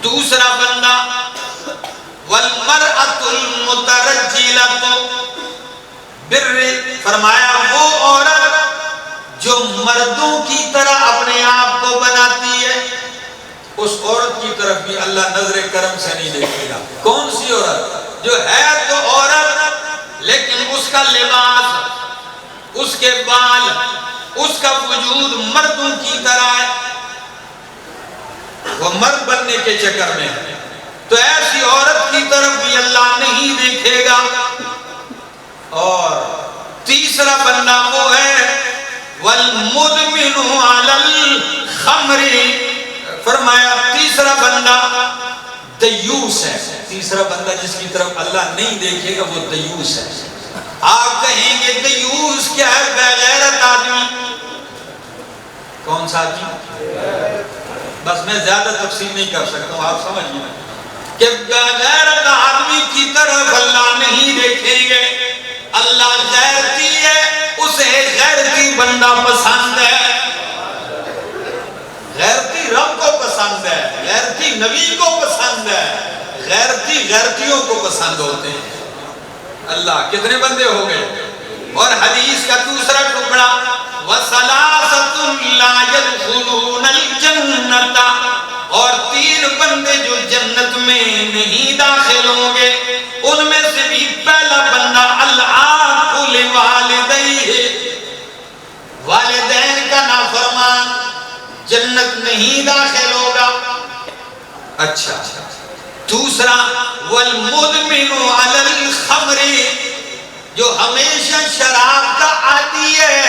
دوسرا بندہ والمرأة المترجلة بر، فرمایا وہ عورت جو مردوں کی طرح اپنے آپ کو بناتی ہے، اس عورت کی طرف بھی اللہ نظر کرم سے نہیں دیکھے گا۔ کون سی عورت؟ جو ہے تو عورت لیکن اس کا لباس، اس کے بال، اس کا وجود مردوں کی طرح ہے، وہ مرد بننے کے چکر میں ہے، تو ایسی عورت کی طرف بھی اللہ نہیں دیکھے گا۔ اور تیسرا بندہ وہ ہے والمدمن علی الخمر، فرمایا تیسرا بندہ دیوس ہے۔ تیسرا بندہ جس کی طرف اللہ نہیں دیکھے گا وہ دیوس ہے۔ آپ کہیں گے دیوس کیا ہے؟ بغیرت آدمی۔ کون سا آدمی؟ بس میں زیادہ تفصیل نہیں کر سکتا ہوں، آپ سمجھیے کہ بغیرت آدمی کی طرف اللہ نہیں دیکھیں گے۔ اللہ غیرتی ہے، اسے غیرتی بندہ پسند ہے، غیرتی رب کو پسند ہے، غیرتی نبی کو پسند ہے، غیرتی غیرتیوں کو پسند ہوتے ہیں۔ اللہ کتنے بندے ہو گئے؟ اور حدیث کا دوسرا ٹکڑا وَثَلَاثَةٌ لَا يَدْخُلُونَ الْجَنَّةَ، اور تین بندے جو جنت میں نہیں داخل ہوں گے، ان میں سے بھی پہلا بندہ العاق لوالدیہ، والدین کا نافرمان جنت نہیں داخل ہوگا۔ اچھا دوسرا والمدمن علی الخمر، جو ہمیشہ شراب کا عادی ہے،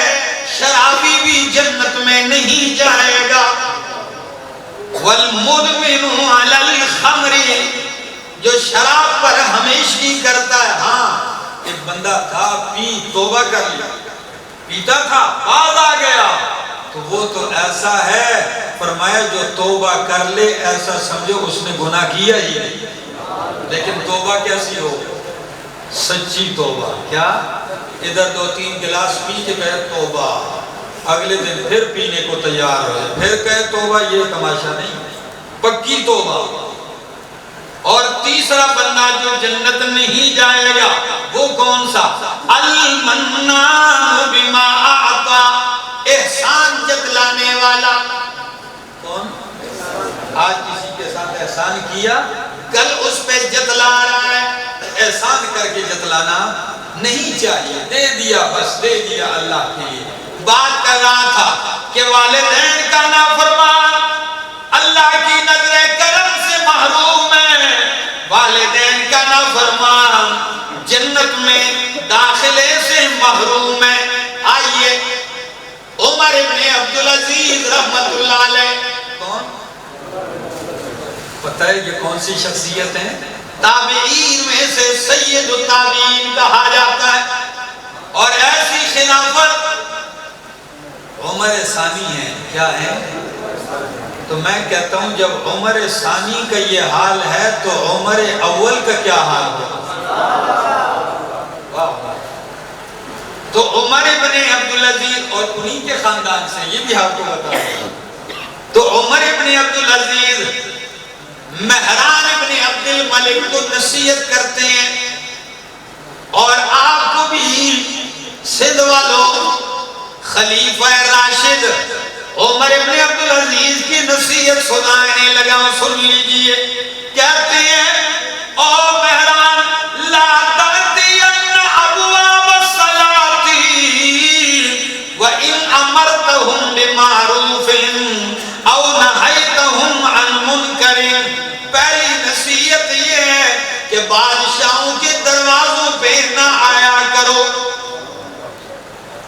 شرابی بھی جنت میں نہیں جائے گا۔ والمدمن علی الخمر، جو شراب پر ہمیشگی کرتا ہے۔ ہاں ایک بندہ تھا توبہ کر لیا، پیتا تھا باز آ گیا، تو وہ تو ایسا ہے، فرمایا جو توبہ کر لے ایسا سمجھو اس نے گناہ کیا ہی نہیں۔ لیکن توبہ کیسی ہو؟ سچی توبہ۔ کیا؟ ادھر 2-3 گلاس پی کے کہے توبہ، اگلے دن پھر پینے کو تیار ہو جائے، پھر کہے توبہ، یہ تماشا نہیں، پکی توبہ۔ اور تیسرا بندہ جو جنت نہیں جائے گا وہ کون سا؟ المنان بما اعطا، احسان جتلانے والا۔ کون؟ آج کسی کے ساتھ احسان کیا، کل اس پہ جتلا رہا ہے۔ احسان کر کے جتلانا نہیں چاہیے، دے دیا بس، دے دیا اللہ کے لیے۔ بات کر رہا تھا کہ والدین کا نافرمان اللہ کی نظر کرم سے محروم ہے، والدین کا نافرمان جنت میں داخلے سے محروم ہے۔ آئیے عمر ابن عبدالعزیز رحمت اللہ علیہ، کون؟ پتہ ہے یہ کون سی شخصیت ہیں؟ تابعین میں سے سید التابعین کہا جاتا ہے، اور ایسی خلافت عمر ثانی ہے۔ کیا ہے؟ تو میں کہتا ہوں جب عمر ثانی کا یہ حال ہے تو عمر اول کا کیا حال ہوگا؟ تو عمر ابن عبدالعزیز، اور انہی کے خاندان سے، یہ بھی آپ کو بتا دوں، تو عمر ابن عبدالعزیز مہران ابن عبد الملک کو نصیحت کرتے ہیں، اور آپ کو بھی سندھ والوں خلیفہ راشد عمر ابن عبدالعزیز کی نصیحت سنانے لگا۔ سن لیجئے، کہتے ہیں او مہران لا تأتین ابواب الصلاۃ وإن امرتهم بمعروف او نہیتهم عن منکر۔ پہلی نصیحت یہ ہے کہ بادشاہوں کے دروازوں پہ نہ آیا کرو۔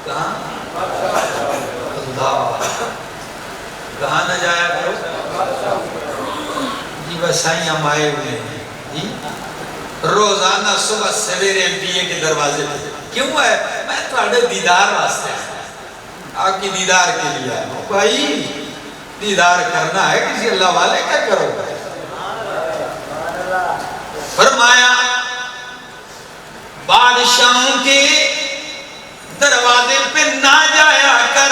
کہاں؟ کہاں نہ جایا کرو؟ جی بس آئی ہم آئے ہوئے ہیں جی، روزانہ صبح سویرے ایم پی اے کے دروازے پہ۔ کیوں ہے؟ میں تھوڑے دیدار واسطے، آپ کی دیدار کے لیے آیا ہوں۔ بھائی دیدار کرنا ہے کسی اللہ والے کا کرو۔ فرمایا بادشاہوں کے دروازے پہ نہ جایا کر،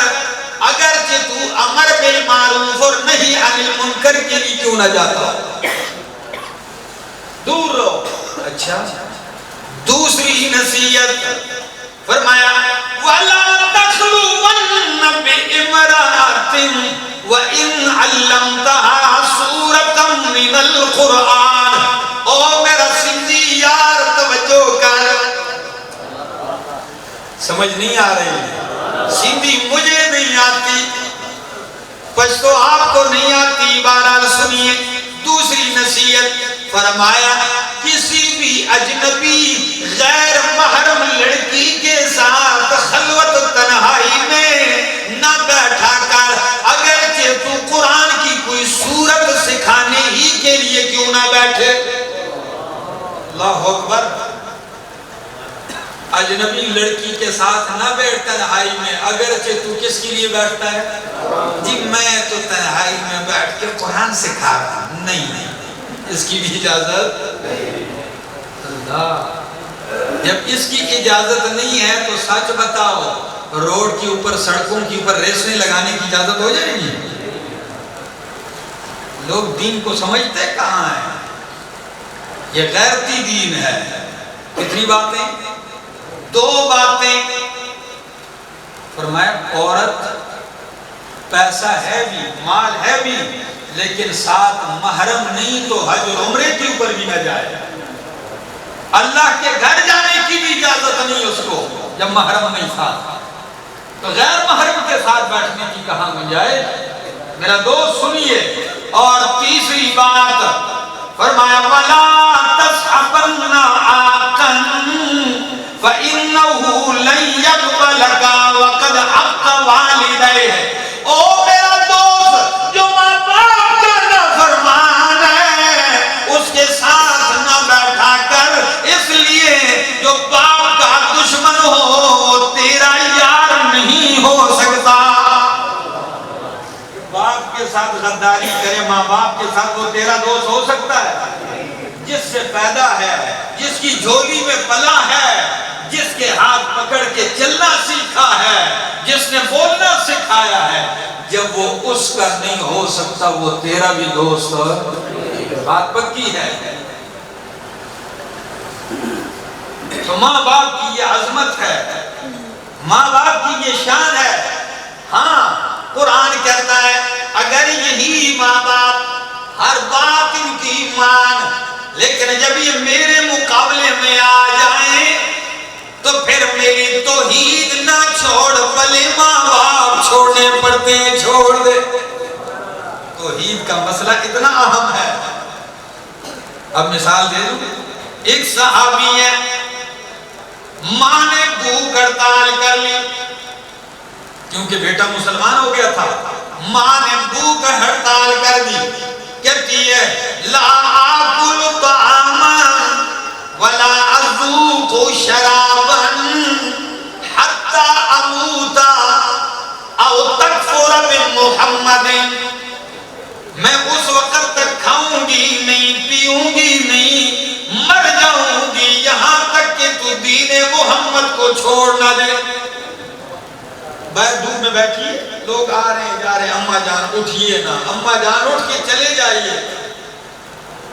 اگرچہ تو امر بالمعروف اور نہی عن المنکر کے لیے کیوں نہ جاتا۔ اچھا دوسری نصیحت فرمایا وَلَا تَخْلُوَنَّ بِإِمْرَأَةٍ وَإِنْ عَلَّمْتَهَا سُورَةً مِنَ الْقُرْآنِ. او میرا سندھی یار توجہ کر، سمجھ نہیں آ رہی؟ سندھی مجھے نہیں آتی، پشتو آپ کو نہیں آتی، بہرحال سنیے. دوسری نصیحت فرمایا کسی بھی اجنبی غیر محرم لڑکی کے ساتھ خلوت و تنہائی میں نہ بیٹھا کر، اگرچہ تو قرآن کی کوئی سورت سکھانے ہی کے لیے کیوں نہ بیٹھے. اللہ اکبر. اجنبی لڑکی کے ساتھ نہ بیٹھ تنہائی میں، اگرچہ تو کس کے لیے بیٹھتا ہے؟ جی میں تو تنہائی میں بیٹھ کے قرآن سکھا رہا ہوں. نہیں، اس کی بھی اجازت اللہ. جب اس کی اجازت نہیں ہے تو سچ بتاؤ روڈ کے اوپر سڑکوں کے اوپر ریسیں لگانے کی اجازت ہو جائے گی؟ لوگ دین کو سمجھتے کہاں ہیں؟ یہ غیرتی دین ہے. کتنی باتیں؟ 2 باتیں. فرمایا عورت پیسہ ہے بھی، مال ہے بھی، لیکن ساتھ محرم نہیں تو حج اور عمرے کے اوپر بھی نہ جائے. اللہ کے گھر جانے کی بھی اجازت نہیں اس کو جب محرم نہیں ساتھ. تو غیر محرم کے ساتھ بیٹھنے کی کہاں گنجائش؟ میرا دوست سنیے. اور تیسری بات فرمایا وَلَا تَصْحَبَنَّ عَاقًا فَإِنَّهُ لَن يَقْبَلَكَ وَقَدْ عَقَّ وَالِدَيْهِ. او میرا دوست جو ماں باپ کا نافرمان ہے اس کے ساتھ نہ بیٹھا کر، اس لیے جو باپ کا دشمن ہو وہ تیرا یار نہیں ہو سکتا. باپ کے ساتھ غداری کرے، ماں باپ کے ساتھ، وہ تیرا دوست ہو سکتا ہے؟ جس سے پیدا ہے، جس کی جھولی میں پلا ہے، جس کے ہاتھ پکڑ کے چلنا سیکھا ہے، جس نے بولنا سکھایا ہے، جب وہ اس کا نہیں ہو سکتا وہ تیرا بھی دوست. بات پکی ہے. تو ماں باپ کی یہ عظمت ہے، ماں باپ کی یہ شان ہے. ہاں قرآن کہتا ہے اگر یہی ماں باپ ہر بات ان کی مان، لیکن جب یہ میرے مقابلے میں آ جائیں تو پھر میری توحید نہ چھوڑ، بھلے ماں باپ چھوڑنے پڑتے ہیں چھوڑ دے. توحید کا مسئلہ اتنا اہم ہے. اب مثال دے دوں. ایک صحابی ہے، ماں نے بھوک ہڑتال کر لی کیونکہ بیٹا مسلمان ہو گیا تھا. ماں نے بھوک ہڑتال کر دی، کہتی ہے لا آکل طعاما ولا اذوق شرابا حتی اموتا او تکفر بمحمد. میں اس وقت تک کھاؤں گی نہیں، پیوں گی نہیں، مر جاؤں گی یہاں تک کہ تو دین محمد کو چھوڑ نہ دے. باہر دھوپ میں بیٹھی، لوگ آ رہے ہیں جا رہے ہیں، اماں جان اٹھئے نا، اماں جان اٹھ کے چلے جائیے.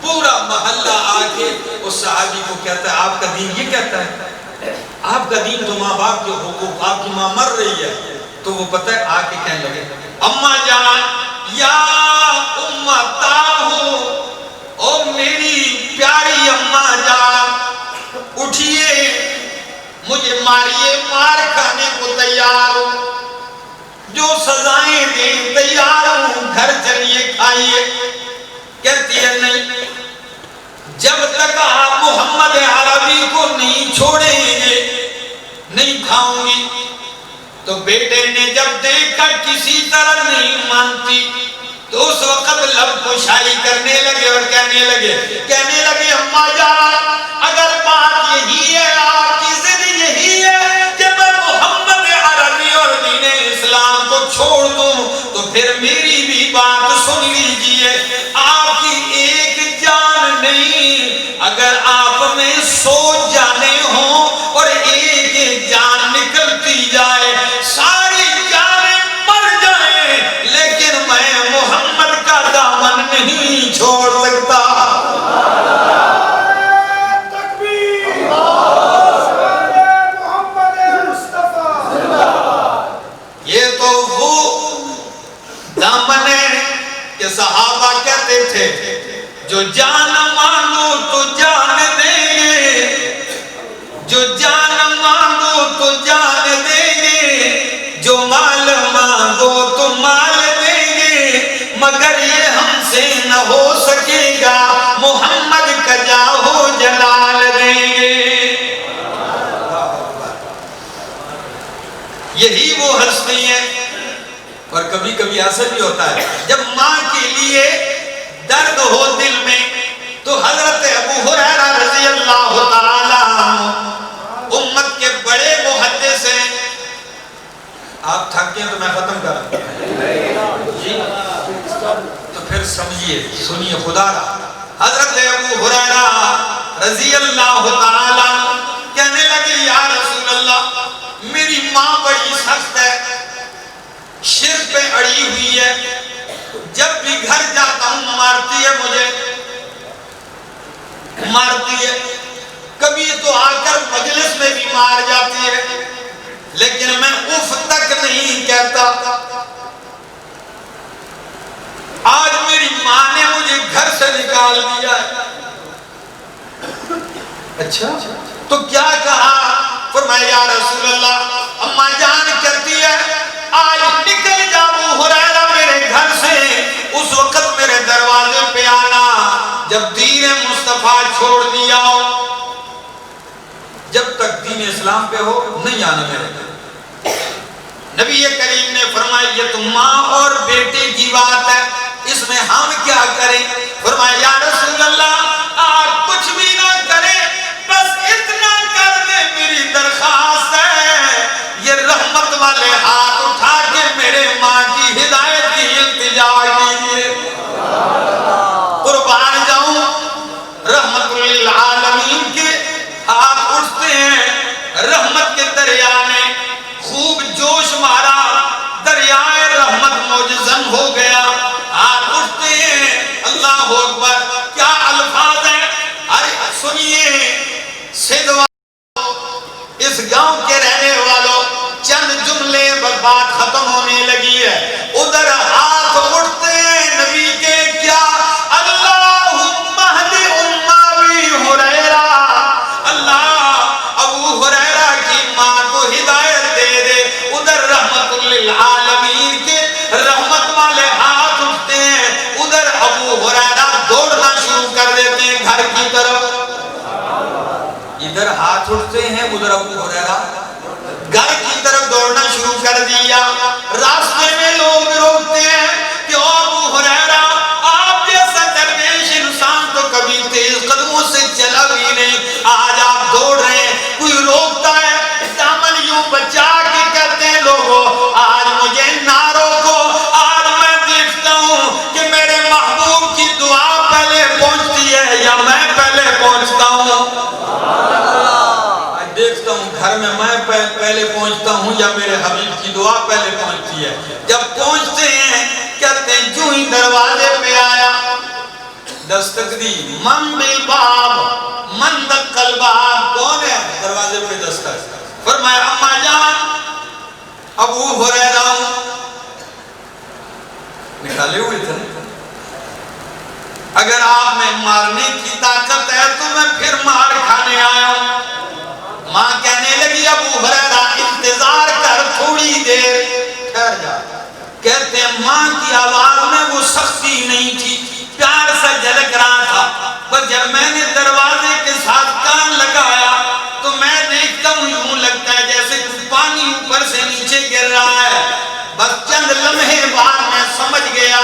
پورا محلہ آ کے اس صحابی کو کہتا ہے آپ کا دین یہ کہتا ہے؟ آپ کا دین تو ماں باپ کے حقوق، آپ کی ماں مر رہی ہے. تو وہ پتہ ہے آ کے کہنے لگے اماں جان یا امتاہو، او میری پیاری اماں جان اٹھئے، مجھے ماریے، مار کھانے کو تیار ہوں، جو سزائیں دیں تیار ہوں، گھر چلیے کھائیے. کہتی ہے نہیں، جب تک آپ محمد عربی کو نہیں چھوڑیں گے نہیں کھاؤں گی. تو بیٹے نے جب دیکھا کسی طرح نہیں مانتی تو اس وقت لب کشائی کرنے لگے اور کہنے لگے اماں جان اگر بات یہی ہے، آپ کی ضد یہی ہے کہ میں محمد عربی اور دین اسلام کو چھوڑ دوں تو پھر میری بھی بات سن لیجئے. آپ کی ایک جان نہیں، اگر آپ میں 100 جانیں ہوں اور ایک جان نکلتی جائے، ساری جانیں مر جائیں، لیکن میں محمد کا دامن نہیں چھوڑ سکتا. تھے جو جان مانگو تو جان دیں گے، جو جان مانگو تو جان دیں گے، جو مال مانگو تو مال دیں گے، مگر یہ ہم سے نہ ہو سکے گا، محمد کا جاہو جلال دیں گے۔ یہی وہ ہستی ہیں۔ اور کبھی کبھی ایسا بھی ہوتا ہے جب ماں کے لیے درد ہو دل میں تو حضرت ابو ہریرہ رضی اللہ تعالی عنہ امت کے بڑے محدث ہیں۔ آپ تھکے ہیں تو میں ختم کروں جی تو پھر سمجھیے سنیے خدا را۔ حضرت ابو ہریرہ رضی اللہ تعالی عنہ کہنے لگے یا رسول اللہ میری ماں بڑی سخت ہے، شرک پہ اڑی ہوئی ہے، جب بھی گھر جاتا ہوں مارتی ہے، مجھے مارتی ہے، کبھی تو آ کر مجلس میں بھی مار جاتی ہے، لیکن میں اف تک نہیں کہتا۔ آج میری ماں نے مجھے گھر سے نکال دیا ہے۔ اچھا تو کیا کہا؟ فرمایا یا رسول اللہ اماں جان کرتی ہے آج نکل جا ابو ہریرہ میرے گھر سے، اس وقت میرے دروازے پہ آنا، جب دین مصطفیٰ چھوڑ دیا ہو، جب تک دین اسلام پہ ہو نہیں آنا میرے گھر۔ نبی کریم نے فرمایا یہ تو ماں اور بیٹے کی بات ہے، اس میں ہم کیا کریں؟ فرمایا یا رسول اللہ آپ کچھ بھی نہ کریں، بس اتنا کر دیں میری درخواست ہے، یہ رحمت والے ہاتھ اٹھا کے میرے ماں کی ہدایت کی التجا کیجئے۔ قربان جاؤں رحمت للعالمین کے ہاتھ اٹھتے ہیں، رحمت کے دریا نے خوب جوش مارا، دریائے رحمت موجزن ہو گیا، ہاتھ اٹھتے ہیں، اللہ اکبر کیا الفاظ ہیں۔ ارے سنیے سدوا اس گاؤں کے رہنے والوں چند جملے بات ختم ہونے لگی ہے، ادھر ہاتھ اٹھتے ہیں نبی کے کیا اللہم اہد ام ابی ہریرہ، اللہ ابو ہریرہ کی ماں کو ہدایت دے دے، ادھر رحمت للعالمین کے رحمت والے ہاتھ اٹھتے ہیں، ادھر ابو ہریرہ دوڑنا شروع کر دیتے ہیں گھر کی طرف۔ ادھر ہاتھ اٹھتے ہیں ادھر ابو ہریرہ گھر کی طرف دوڑنا شروع کر دیا۔ راستے میں لوگ روکتے ہیں کہ او ابو ہریرہ آپ جیسا درویش انسان تو کبھی تیز قدموں سے چلا بھی نہیں، آج آپ دوڑ رہے ہیں، کوئی روکتا ہے دامن یوں بچا کے کہتے ہیں لوگوں آج مجھے نہ روکو، آج میں دیکھتا ہوں کہ میرے محبوب کی دعا پہلے پہنچتی ہے یا میں پہلے پہنچتا ہوں، دیکھتا ہوں گھر میں پہلے پہنچتا ہوں یا میرے حبیب کی دعا پہلے پہنچتی ہے۔ جب پہنچتے ہیں کہتے ہیں جو ہی دروازے پہ آیا دستک دی، من بالباب من دق الباب، کون ہے دروازے پہ دستک؟ فرمایا اماں جان ابو ہریرہ نکالے ہوئے تھے، اگر آپ میں مارنے کی طاقت ہے تو میں پھر مار کھانے آیا ہوں۔ ماں کہنے لگی ابو ہریرہ انتظار کر تھوڑی دیر ٹھہر جا۔ کہتے ہیں ماں کی آواز میں وہ سختی نہیں تھی، پیار سے جھلک رہا تھا، بس جب میں نے دروازے کے ساتھ کان لگایا تو میں دیکھتا ہوں یوں لگتا ہے جیسے پانی اوپر سے نیچے گر رہا ہے، بس چند لمحے بعد میں سمجھ گیا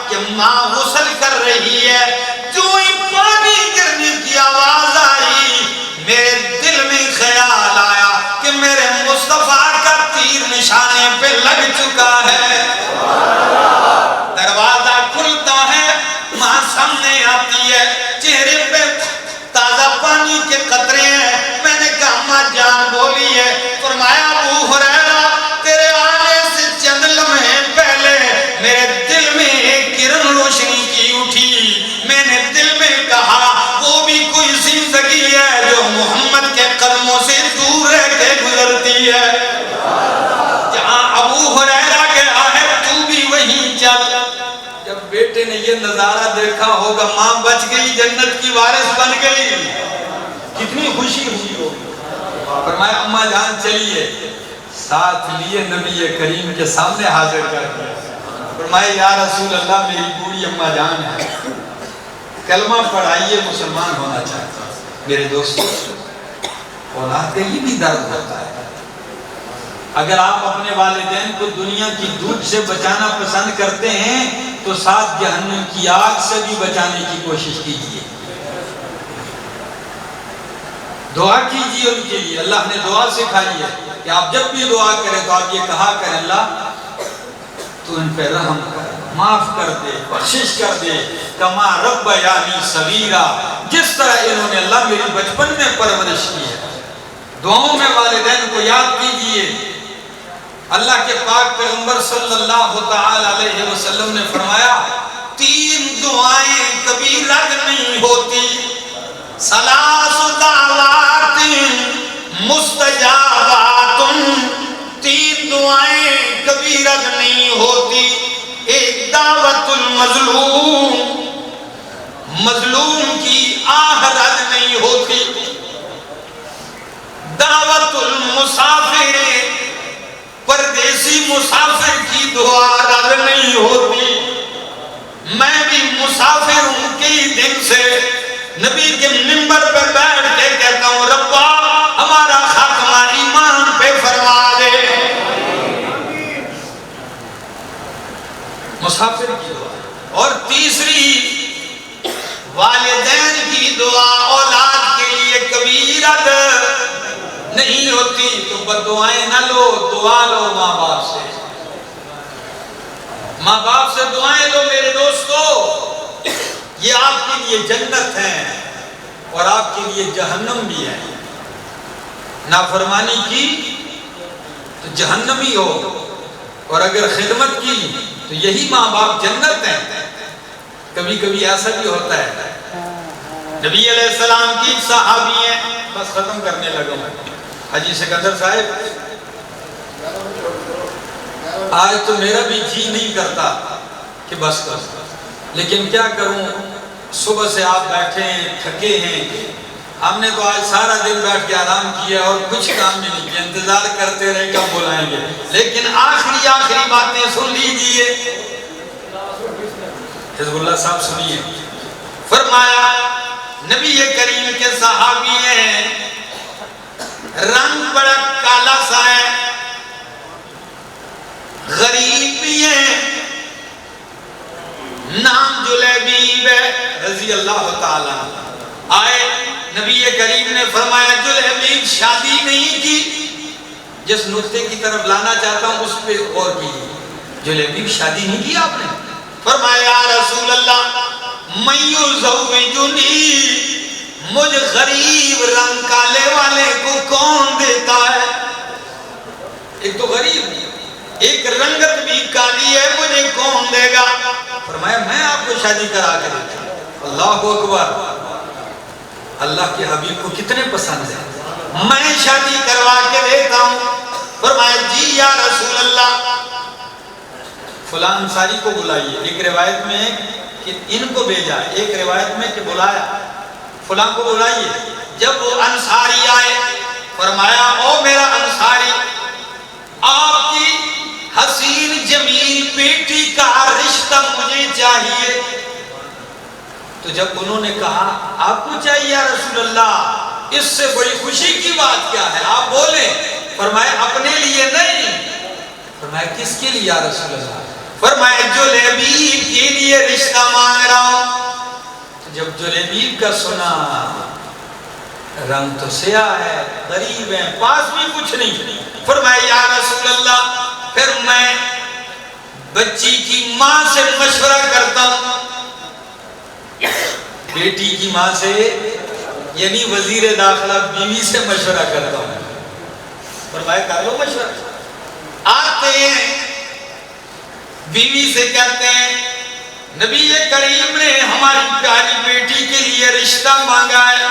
کہ ماں غسل کر رہی ہے، جو ہی پانی گرنے کی آواز آئی میرے دل میں خیال آیا کہ میرے مصطفیٰ کا تیر نشانے پہ لگ چکا ہے۔ دروازہ کھلتا ہے، ماں سامنے آتی ہے، چہرے پہ تازہ پانی کے قطرے ہیں۔ میں نے کہا ماں جان بولی ہے؟ فرمایا ابو ہریرہ تیرے آنے سے چند لمحے پہلے میرے دل میں ایک کرن روشنی کی اٹھی، میں نے دل میں کہا وہ بھی کوئی زندگی ہے جو محمد کے قدموں سے دور رہ کے گزرتی ہے۔ جہاں ابو ہریرہ بیٹے نے یہ نظارہ دیکھا ہوگا، ماں بچ گئی، جنت کی وارث بن گئی، کتنی خوشی ہوئی ہوگی۔ فرمایا اماں جان چلیے، ساتھ لیے نبی کریم کے سامنے حاضر کر دیا۔ فرمایا یا رسول اللہ میری بوڑھی اماں جان ہے، کلمہ پڑھائیے، مسلمان ہونا چاہتا ہوں۔ میرے دوستو، اولاد کا یہ بھی درد ہوتا ہے۔ اگر آپ اپنے والدین کو دنیا کی دودھ سے بچانا پسند کرتے ہیں تو ساتھ جہنم کی آگ سے بھی بچانے کی کوشش کیجیے۔ دعا کیجیے ان کے لیے، اللہ نے دعا سکھائی ہے کہ آپ جب بھی دعا کریں تو آپ یہ کہا کریں، اللہ تو ان پہ رحم کر، معاف کر دے، بخشش کر دے، کما ربیانی صغیرا، جس طرح انہوں نے اللہ میری بچپن میں پرورش کی ہے۔ دعاؤں میں والدین کو یاد کیجیے۔ اللہ کے پاک پیغمبر صلی اللہ تعالی علیہ وسلم نے فرمایا 3 دعائیں کبھی رد نہیں ہوتی، ثلاث دعوات مستجابات، 3 دعائیں کبھی رد نہیں ہوتی۔ ایک دعوت المظلوم، مظلوم کی آہ رد نہیں ہوتی۔ دعوت المسافر، پردیسی مسافر کی دعا رد نہیں ہوتی۔ میں بھی مسافر ہوں، کئی دن سے نبی کے منبر پر بیٹھ کے کہتا ہوں ربا ہمارا خاتمہ ایمان پہ فرما دے۔ مسافر کی دعا۔ اور تیسری، والدین کی دعا اولاد کے لیے کبھی رد نہیں ہوتی۔ تو بددعائیں نہ لو، دعا لو ماں باپ سے، ماں باپ سے دعائیں لو۔ میرے دوستو، یہ آپ کے لیے جنت ہے اور آپ کے لیے جہنم بھی ہے۔ نافرمانی کی تو جہنمی ہو، اور اگر خدمت کی تو یہی ماں باپ جنت ہیں۔ کبھی کبھی ایسا بھی ہوتا ہے، نبی علیہ السلام کی صحابی ہیں، بس ختم کرنے لگا ہوں، حاجی سکندر صاحب آج تو میرا بھی جی نہیں کرتا کہ بس کر، لیکن کیا کروں، صبح سے آپ بیٹھے ہیں، تھکے ہیں، ہم نے تو آج سارا دن بیٹھ کے آرام کیا اور کچھ کام بھی نہیں کیا، انتظار کرتے رہے کب بلائیں گے، لیکن آخری باتیں سن لیجئے۔ حزب اللہ صاحب سنیے، فرمایا نبی کریم کے صحابی ہیں، رنگ بڑا کالا سا ہے، غریب بھی ہیں، نام جلیبیب ہے رضی اللہ تعالیٰ۔ آئے نبی کریم نے فرمایا جلیبیب شادی نہیں کی، جس نقطے کی طرف لانا چاہتا ہوں اس پہ غور کیجیے، جلیبیب شادی نہیں کی آپ نے؟ فرمایا یا رسول اللہ من یزوجنی، مجھ غریب رنگ کالے والے کو کون دیتا ہے؟ ایک تو غریب، ایک رنگت بھی کالی ہے، مجھے کون دے گا؟ فرمایا میں آپ کو شادی کرا کے دیتا ہوں۔ اللہ اکبر، اللہ کے حبیب کو کتنے پسند ہے، میں شادی کروا کے دیتا ہوں۔ فرمایا جی یا رسول اللہ، فلاں انصاری کو بلائیے۔ ایک روایت میں ہے کہ ان کو بھیجا، ایک روایت میں کہ بلایا، فلاں کو بلائیے۔ جب وہ انصاری آئے، فرمایا او میرا انصاری، آپ کی حسین جمیل بیٹی کا رشتہ مجھے چاہیے۔ تو جب انہوں نے کہا آپ کو چاہیے یا رسول اللہ، اس سے بڑی خوشی کی بات کیا ہے، آپ بولیں۔ فرمایا اپنے لیے نہیں۔ فرمایا کس کے لیے یا رسول اللہ؟ فرمایا جلیبیب کے لیے رشتہ مانگ رہا ہوں۔ جب جلیبیب کا سنا، رنگ تو سیاہ ہے، غریب ہے، پاس بھی کچھ نہیں، فرمایا یا رسول اللہ پھر میں بچی کی ماں سے مشورہ کرتا ہوں، بیٹی کی ماں سے، یعنی وزیر داخلہ بیوی سے مشورہ کرتا ہوں۔ فرمایا کر لو مشورہ۔ آتے ہیں بیوی سے کہتے ہیں نبی کریم نے ہماری پیاری بیٹی کے لیے رشتہ مانگا ہے۔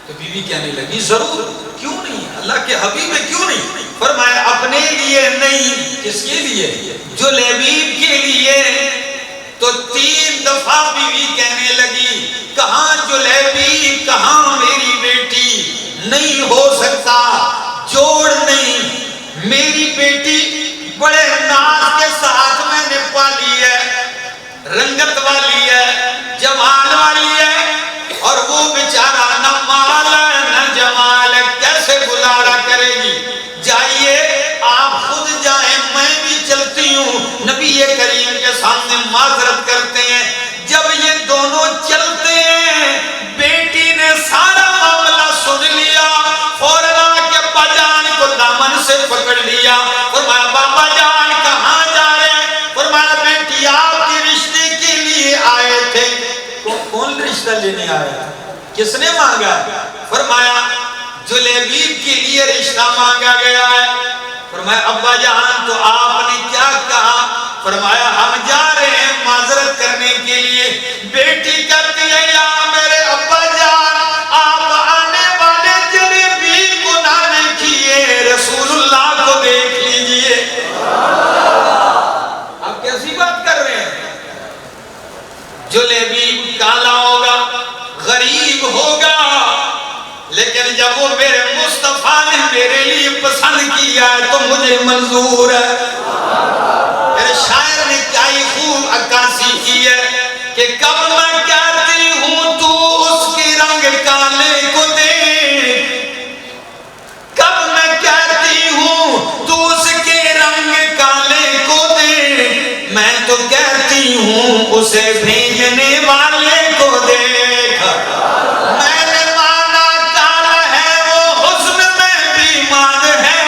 تو بیوی کہنے لگی ضرور، کیوں نہیں، اللہ کے حبیب ہے، کیوں نہیں؟ فرمایا اپنے لیے نہیں، کس کے لیے؟ جلیبیب کے لیے۔ تو 3 دفعہ بیوی کہنے لگی کہاں جلیبی کہاں میری بیٹی؟ نہیں ہو سکتا، جوڑ نہیں، میری بیٹی بڑے ناز کے ساتھ میں نے پالی ہے، رنگت والی ہے، جمال والی ہے، اور وہ بیچارہ نہ مال ہے نہ جمال ہے، کیسے گزارا کرے گی؟ جائیے آپ خود جائیں، میں بھی چلتی ہوں۔ نبی کریم کے سامنے معذرت کرتے ہیں۔ جب یہ دونوں چلتے ہیں، بیٹی نے سارا معاملہ سن لیا، فوراً آ کے ابا جان کو دامن سے پکڑ لیا، فرمایا بابا جان کہاں جا رہے ہیں؟ فرمایا بیٹی آپ کے رشتے کے لیے آئے تھے۔ کون رشتہ لینے آیا؟ کس نے مانگا؟ فرمایا جلیبیب کے لیے رشتہ مانگا گیا ہے۔ فرمایا ابا جان تو آپ نے کیا کہا؟ فرمایا ہم جا رہے ہیں معذرت کرنے کے لیے۔ بیٹی کہتی ہے یا میرے ابا جان آپ آنے والے جلیبیب کو نہ دیکھیے، رسول اللہ کو دیکھ لیجئے۔ آپ کیسی بات کر رہے ہیں؟ جلیبیب کالا ہوگا، غریب ہوگا، لیکن جب وہ میرے مصطفیٰ نے میرے لیے پسند کیا ہے تو مجھے منظور ہے۔ میرے شاعر نے کیا ہی خوب عکاسی کی ہے کہ کب میں کہتی ہوں تو اس کے رنگ کالے کو دیکھ، کب میں کہتی ہوں تو اس کے رنگ کالے کو دیکھ، میں تو کہتی ہوں اسے بھیجنے والے کو دیکھ۔ میں نے مانا کالا ہے وہ حسن میں بیمار ہے،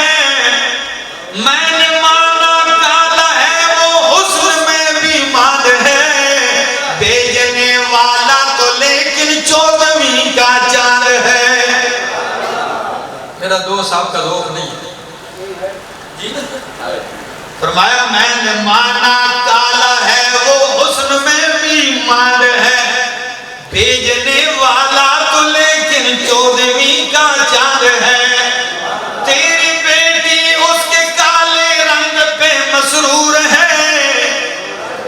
میں نے مانا کالا ہے وہ حسن میں بیمار ہے، بھیجنے والا تو لیکن 14ویں کا چاند ہے۔ میرا دوست آپ کا ذوق نہیں ہے جی؟ فرمایا میں نے مانا کالا ہے وہ حسن میں بیمار ہے، بھیجنے والا تو لیکن 14ویں کا چاند ہے۔ تیری بیٹی اس کے کالے رنگ پہ مسرور ہے،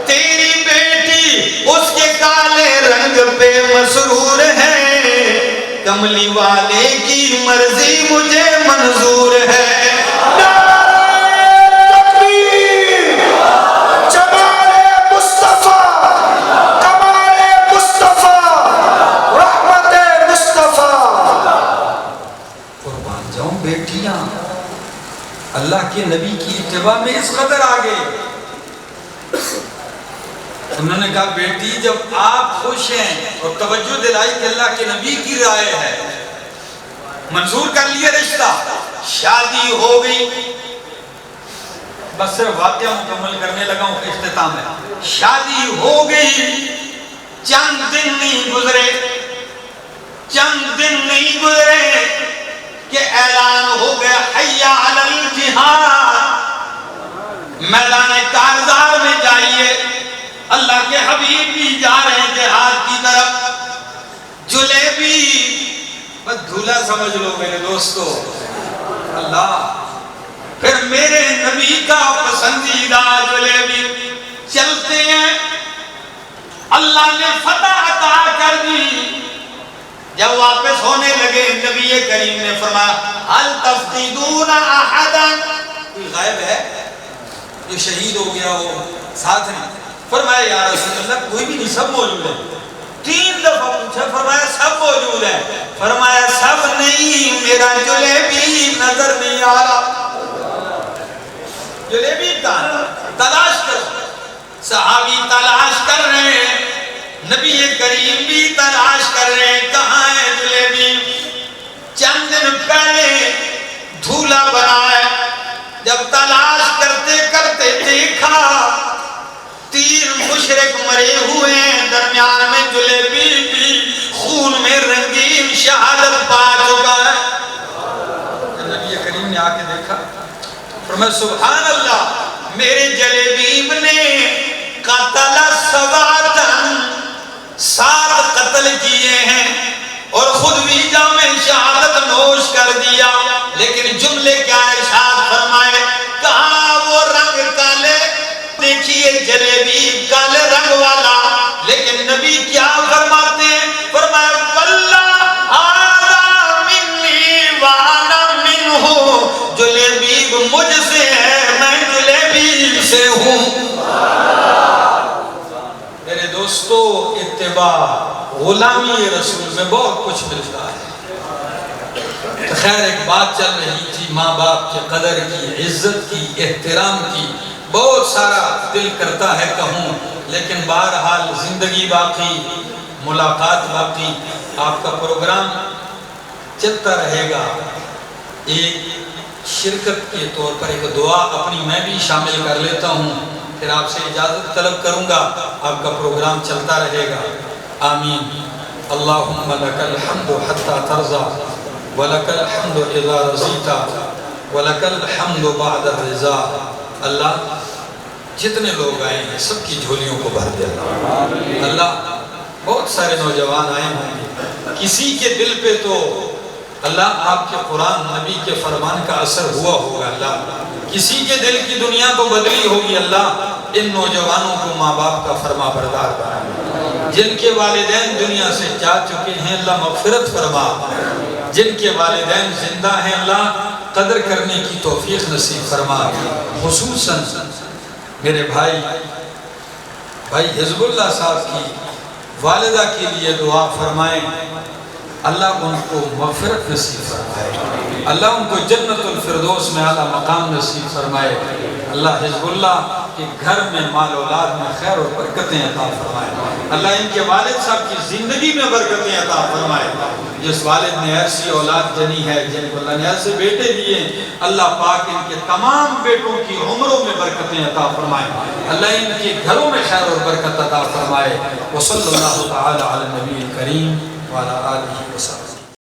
تیری بیٹی اس کے کالے رنگ پہ مسرور ہے، کملی والے کی مرضی مجھے منظور ہے۔ بیٹیاں اللہ کے نبی کی اتباع میں اس قدر آگے، انہوں نے کہا بیٹی جب آپ خوش ہیں اور توجہ دلائی کہ اللہ کے نبی کی رائے ہے، منظور کر لیا رشتہ، شادی ہو گئی، بس صرف واقعہ مکمل کرنے لگا ہوں، اختتام ہے، شادی ہو گئی، چند دن نہیں گزرے، چند دن نہیں گزرے کہ اعلان ہو گیا حی علی الجہاد، میدان کارزار میں جائیے، اللہ کے حبیب بھی جا رہے ہیں جہاد کی طرف۔ جلیبی بس دھولا سمجھ لو میرے دوستو، اللہ پھر میرے نبی کا پسندیدہ جلیبی، چلتے ہیں، اللہ نے فتح عطا کر دی۔ جب واپس ہونے لگے نبی کریم نے فرمایا هل تفقدون احدا، کوئی غائب ہے جو شہید ہو گیا ہو ساتھ نہیں؟ فرمایا یا رسول اللہ کوئی بھی نہیں، سب موجود ہے۔ 3 دفعہ پوچھا، فرمایا سب موجود ہے۔ فرمایا سب نہیں، میرا جلیبی نظر نہیں آ رہا۔ جلیبی کہاں؟ تلاش کرو۔ صحابی تلاش کر رہے ہیں، نبی کریم بھی تلاش کر رہے ہیں، کہاں ہے جلیبی؟ چند دن پہلے دھولا بنا ہے، جب تلاش کرتے کرتے دیکھا 3 مشرک مرے ہوئے ہیں، درمیان میں جلیبی بھی خون میں رنگین شہادت پا چکا ہے۔ نبی کریم نے آ کے دیکھا، فرمایا سبحان اللہ، میرے جلیبیب نے قتل 7 قتل کیے ہیں اور خود بھی جام شہادت نوش کر دیا، لیکن جملے کیا ارشاد فرمائے، کہاں وہ رنگ کالے، دیکھیے جلیبی کالے رنگ رنگ والا، لیکن نبی کیا فرماتے ہیں؟ فرمایا واللہ آدھا منی وانا منہ، جلیبیب مجھ سے ہے میں جلیبیب سے ہوں۔ میرے دوستو، اتباع غلامی رسول میں بہت کچھ ملتا ہے۔ خیر ایک بات چل رہی تھی ماں باپ کی قدر کی، عزت کی، احترام کی، بہت سارا دل کرتا ہے کہوں، لیکن بہرحال زندگی باقی، ملاقات باقی، آپ کا پروگرام چلتا رہے گا۔ ایک شرکت کے طور پر ایک دعا اپنی میں بھی شامل کر لیتا ہوں، پھر آپ سے اجازت طلب کروں گا، آپ کا پروگرام چلتا رہے گا۔ آمین۔ اللہم لک الحمد حتی ترضا وَلَكَ الْحَمْدُ إِذَا رَضِيتَ وَلَكَ الْحَمْدُ بَعْدَ الرِّضَا۔ اللہ جتنے لوگ آئے ہیں سب کی جھولیوں کو بھر دے اللہ۔ اللہ بہت سارے نوجوان آئے ہوں گے، کسی کے دل پہ تو اللہ آپ کے قرآن نبی کے فرمان کا اثر ہوا ہوگا، اللہ کسی کے دل کی دنیا تو بدلی ہوگی۔ اللہ ان نوجوانوں کو ماں باپ کا فرما بردار بنا، جن کے والدین دنیا سے جا چکے ہیں اللہ مغفرت فرما، جن کے والدین زندہ ہیں اللہ قدر کرنے کی توفیق نصیب فرما۔ خصوصاً میرے بھائی حزب اللہ صاحب کی والدہ کے لیے دعا فرمائیں، اللہ ان کو مغفرت نصیب فرمائے، اللہ ان کو جنت الفردوس میں اعلیٰ مقام نصیب فرمائے۔ اللہ حزب اللہ کے گھر میں مال اولاد میں خیر اور برکتیں عطا فرمائے، اللہ ان کے والد صاحب کی زندگی میں برکتیں عطا فرمائے۔ جس والد نے ایسی اولاد جنی ہے، جن کو اللہ نے ایسے بیٹے دیے، اللہ پاک ان کے تمام بیٹوں کی عمروں میں برکتیں عطا فرمائے، اللہ ان کے گھروں میں خیر اور برکت عطا فرمائے۔ وصلی اللہ تعالی علی النبی الکریم وعلی آلہ وسلم۔